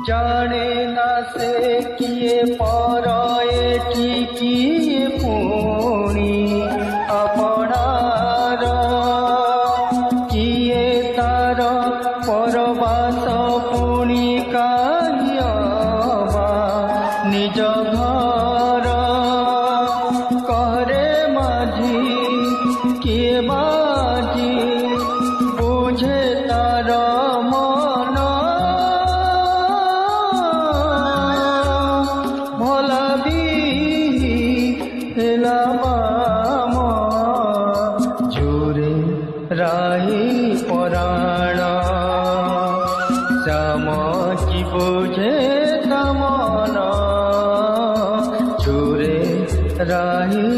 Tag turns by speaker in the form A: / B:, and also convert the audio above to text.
A: জানে না সে কিয়ে পর এটি কিয়ে পুনি আপনার কিয়ে তার পরবাস পুনি কাহিবা নিজ ঘর করে মাঝি কিয়ে বাজি বুঝে তার মন ভোলাবি হেলাম জোরে রাহি পরাণ শ্যাম কি বুঝে তমন জোরে রাহি